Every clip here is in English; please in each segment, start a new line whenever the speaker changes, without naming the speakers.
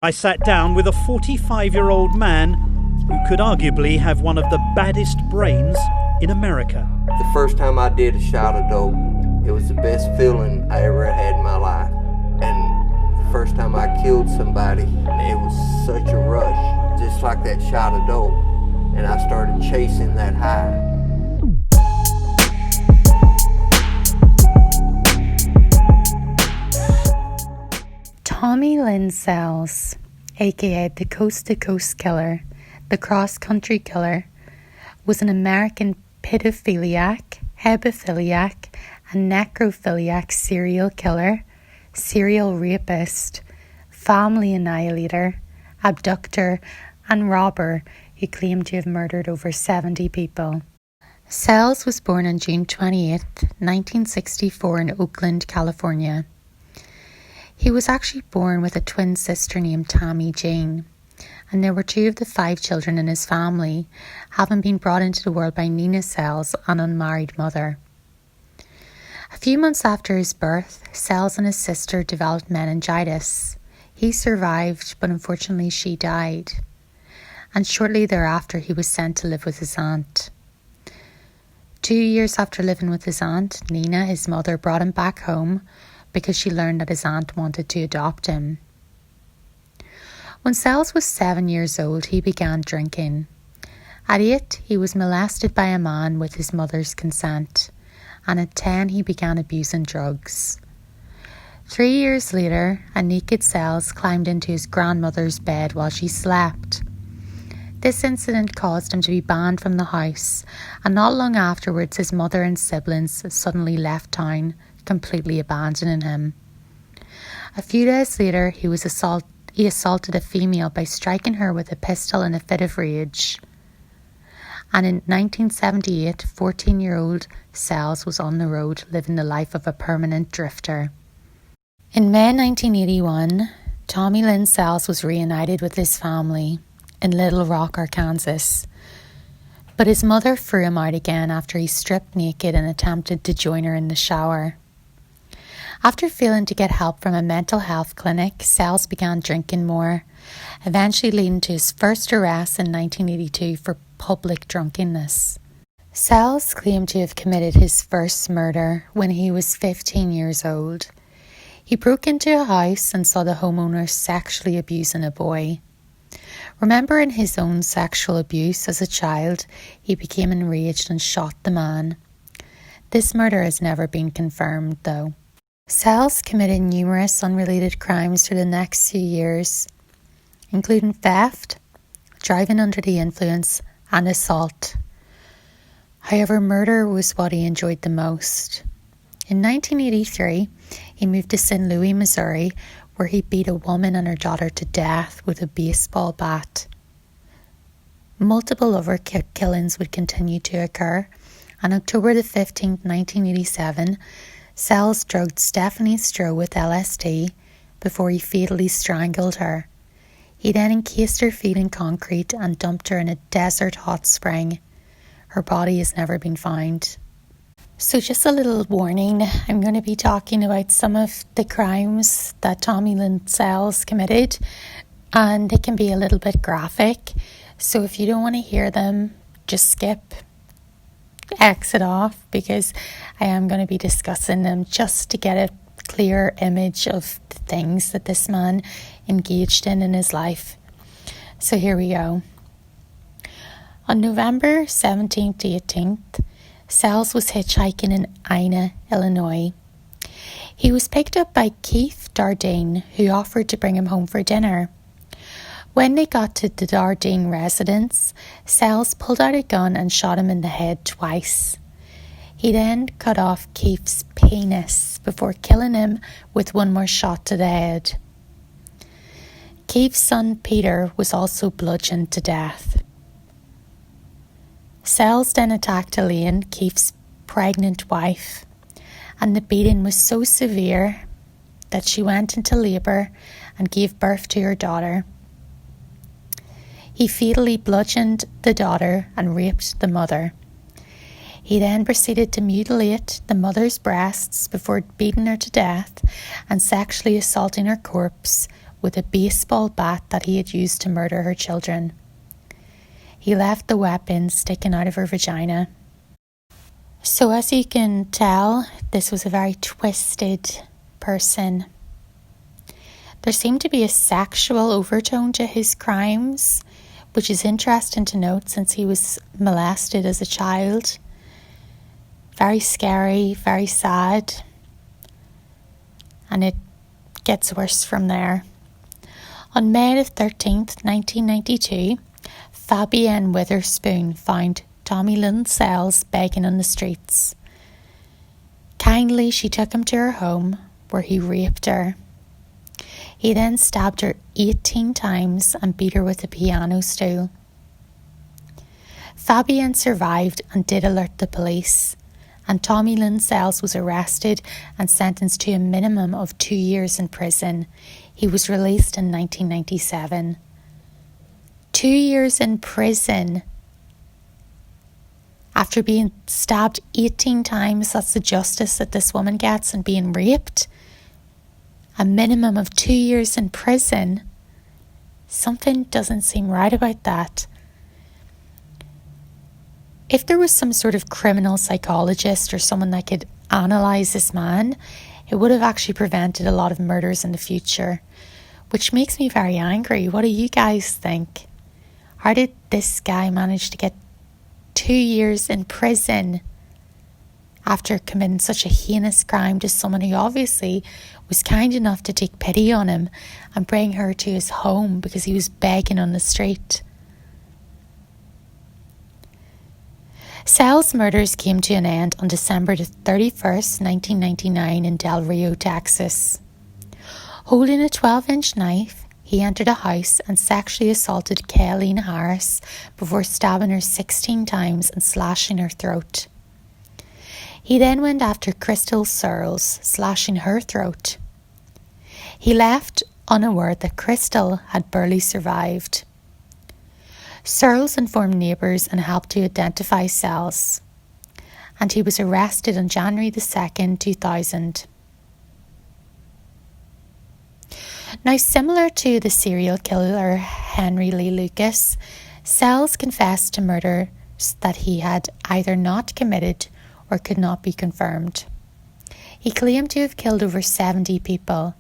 I sat down with a 45-year-old man who could arguably have one of the baddest brains in America.
The first time I did a shot of dope, it was the best feeling I ever had in my life. And the first time I killed somebody, it was such a rush, just like that shot of dope. And I started chasing that high.
Tommy Lynn Sells, aka the Coast to Coast Killer, the Cross Country Killer, was an American pedophiliac, hebephiliac, and necrophiliac serial killer, serial rapist, family annihilator, abductor, and robber who claimed to have murdered over 70 people. Sells was born on June 28, 1964 in Oakland, California. He was actually born with a twin sister named Tammy Jane, and there were 2 of the 5 children in his family, having been brought into the world by Nina Sells, an unmarried mother. A few months after his birth, Sells and his sister developed meningitis. He survived, but unfortunately she died, and shortly thereafter he was sent to live with his aunt. 2 years after living with his aunt, Nina, his mother, brought him back home because she learned that his aunt wanted to adopt him. When Sells was 7 years old, he began drinking. At 8, he was molested by a man with his mother's consent, and at 10, he began abusing drugs. 3 years later, a naked Sells climbed into his grandmother's bed while she slept. This incident caused him to be banned from the house, and not long afterwards his mother and siblings suddenly left town, completely abandoning him. A few days later, he assaulted a female by striking her with a pistol in a fit of rage. And in 1978, 14-year-old Sells was on the road living the life of a permanent drifter. In May 1981, Tommy Lynn Sells was reunited with his family in Little Rock, Arkansas. But his mother threw him out again after he stripped naked and attempted to join her in the shower. After failing to get help from a mental health clinic, Sells began drinking more, eventually leading to his first arrest in 1982 for public drunkenness. Sells claimed to have committed his first murder when he was 15 years old. He broke into a house and saw the homeowner sexually abusing a boy. Remembering his own sexual abuse as a child, he became enraged and shot the man. This murder has never been confirmed, though. Sells committed numerous unrelated crimes for the next few years, including theft, driving under the influence, and assault. However, murder was what he enjoyed the most. In 1983, he moved to St. Louis, Missouri, where he beat a woman and her daughter to death with a baseball bat. Multiple other killings would continue to occur. On October the 15th, 1987, Sells drugged Stephanie Stroh with LSD before he fatally strangled her. He then encased her feet in concrete and dumped her in a desert hot spring. Her body has never been found. So just a little warning, I'm going to be talking about some of the crimes that Tommy Lynn Sells committed, and they can be a little bit graphic. So if you don't want to hear them, just skip, exit off, because I am going to be discussing them just to get a clear image of the things that this man engaged in his life. So here we go. On November 17th to 18th, Sells was hitchhiking in Ina, Illinois. He was picked up by Keith Dardine, who offered to bring him home for dinner. When they got to the Dardine residence, Sells pulled out a gun and shot him in the head twice. He then cut off Keith's penis before killing him with one more shot to the head. Keith's son Peter was also bludgeoned to death. Sells then attacked Lynn, Keith's pregnant wife, and the beating was so severe that she went into labour and gave birth to her daughter. He fatally bludgeoned the daughter and raped the mother. He then proceeded to mutilate the mother's breasts before beating her to death and sexually assaulting her corpse with a baseball bat that he had used to murder her children. He left the weapon sticking out of her vagina. So as you can tell, this was a very twisted person. There seemed to be a sexual overtone to his crimes, which is interesting to note since he was molested as a child. Very scary, very sad. And it gets worse from there. On May the 13th, 1992, Fabienne Witherspoon found Tommy Lynn Sells begging on the streets. Kindly, she took him to her home, where he raped her. He then stabbed her 18 times and beat her with a piano stool. Fabienne survived and did alert the police, and Tommy Lynn Sells was arrested and sentenced to a minimum of 2 years in prison. He was released in 1997. 2 years in prison. After being stabbed 18 times, that's the justice that this woman gets, and being raped. A minimum of 2 years in prison. Something doesn't seem right about that. If there was some sort of criminal psychologist or someone that could analyse this man, it would have actually prevented a lot of murders in the future, which makes me very angry. What do you guys think? How did this guy manage to get 2 years in prison after committing such a heinous crime to someone who obviously was kind enough to take pity on him and bring her to his home because he was begging on the street? Sells' murders came to an end on December the 31st, 1999 in Del Rio, Texas. Holding a 12-inch knife, he entered a house and sexually assaulted Kayleen Harris before stabbing her 16 times and slashing her throat. He then went after Crystal Searles, slashing her throat. He left unaware that Crystal had barely survived. Searles informed neighbours and helped to identify Sells, and he was arrested on January the 2nd, 2000. Now, similar to the serial killer Henry Lee Lucas, Sells confessed to murders that he had either not committed or could not be confirmed. He claimed to have killed over 70 people.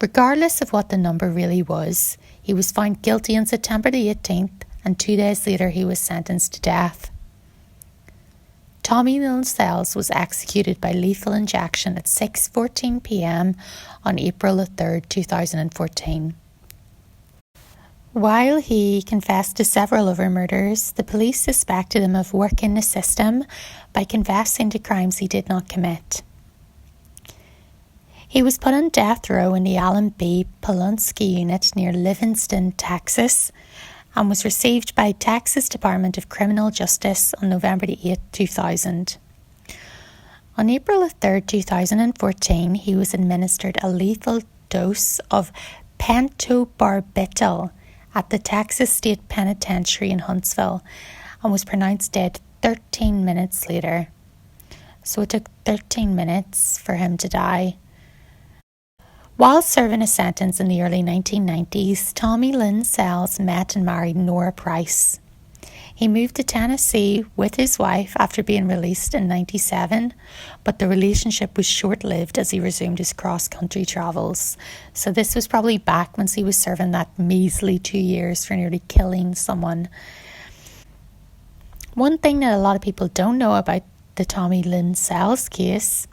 Regardless of what the number really was, he was found guilty on September the 18th, and 2 days later he was sentenced to death. Tommy Lynn Sells was executed by lethal injection at 6:14 p.m. on April 3rd, 2014. While he confessed to several other murders, the police suspected him of working the system by confessing to crimes he did not commit. He was put on death row in the Allen B. Polunsky unit near Livingston, Texas, and was received by Texas Department of Criminal Justice on November 8, 2000. On April 3, 2014, he was administered a lethal dose of pentobarbital at the Texas State Penitentiary in Huntsville and was pronounced dead 13 minutes later. So it took 13 minutes for him to die. While serving a sentence in the early 1990s, Tommy Lynn Sells met and married Nora Price. He moved to Tennessee with his wife after being released in 1997, but the relationship was short-lived as he resumed his cross-country travels. So this was probably back once he was serving that measly 2 years for nearly killing someone. One thing that a lot of people don't know about the Tommy Lynn Sells case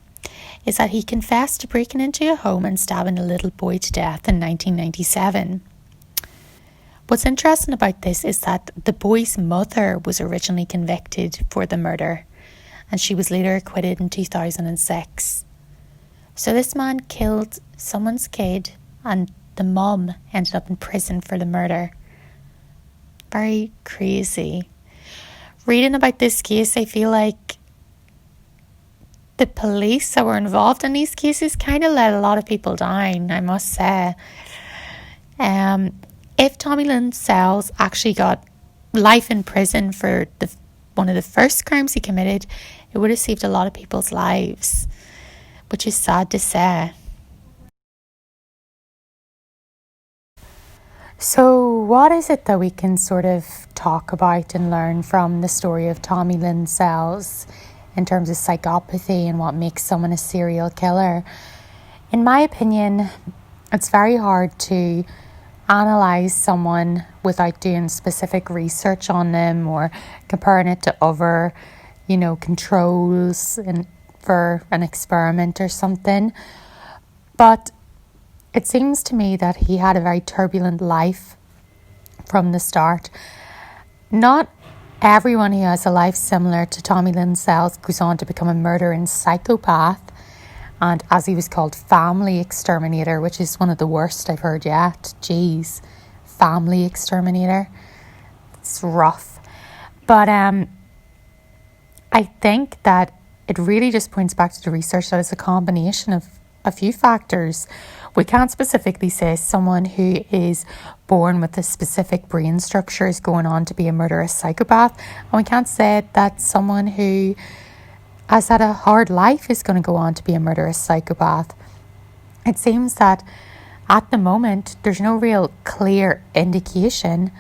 is that he confessed to breaking into a home and stabbing a little boy to death in 1997. What's interesting about this is that the boy's mother was originally convicted for the murder, and she was later acquitted in 2006. So this man killed someone's kid, and the mum ended up in prison for the murder. Very crazy. Reading about this case, I feel like the police that were involved in these cases kind of let a lot of people down, I must say. If Tommy Lynn Sells actually got life in prison for one of the first crimes he committed, it would have saved a lot of people's lives, which is sad to say. So what is it that we can sort of talk about and learn from the story of Tommy Lynn Sells in terms of psychopathy and what makes someone a serial killer? In my opinion, it's very hard to analyze someone without doing specific research on them or comparing it to other, controls for an experiment or something. But it seems to me that he had a very turbulent life from the start. Not everyone who has a life similar to Tommy Lynn Sells goes on to become a murdering psychopath, and as he was called, family exterminator, which is one of the worst I've heard yet. Jeez, family exterminator. It's rough. But I think that it really just points back to the research that it's a combination of a few factors. We can't specifically say someone who is born with a specific brain structure is going on to be a murderous psychopath. And we can't say that someone who has had a hard life is going to go on to be a murderous psychopath. It seems that at the moment, there's no real clear indication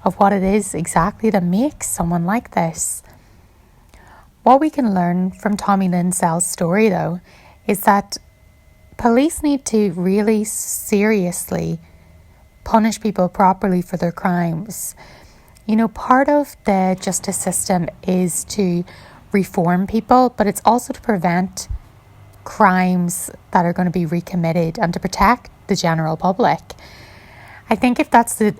of what it is exactly that makes someone like this. What we can learn from Tommy Lynn Sells' story, though, is that police need to really seriously punish people properly for their crimes. Part of the justice system is to reform people, but it's also to prevent crimes that are going to be recommitted and to protect the general public. I think if that's the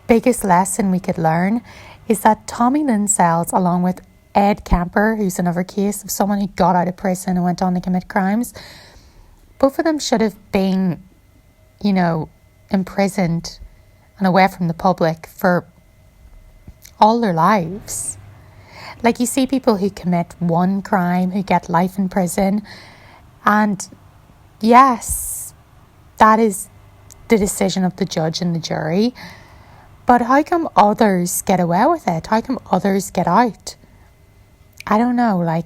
biggest lesson we could learn, is that Tommy Lynn Sells, along with Ed Kemper, who's another case of someone who got out of prison and went on to commit crimes, both of them should have been, imprisoned and away from the public for all their lives. Like, you see people who commit one crime who get life in prison, and yes, that is the decision of the judge and the jury, but how come others get away with it? How come others get out? I don't know, I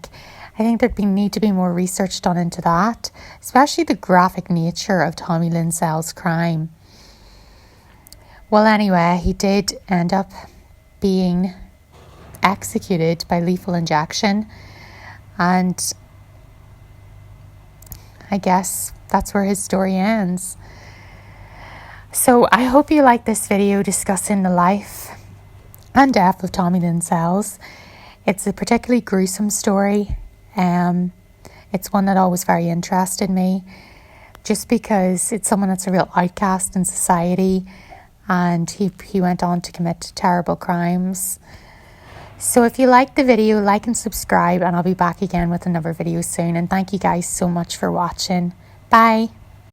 think there'd need to be more research done into that, especially the graphic nature of Tommy Lynn Sells' crime. Well, anyway, he did end up being executed by lethal injection, and I guess that's where his story ends. So I hope you like this video discussing the life and death of Tommy Lynn Sells. It's a particularly gruesome story. It's one that always very interested me, just because it's someone that's a real outcast in society, and he went on to commit terrible crimes. So if you liked the video, like and subscribe, and I'll be back again with another video soon. And thank you guys so much for watching. Bye.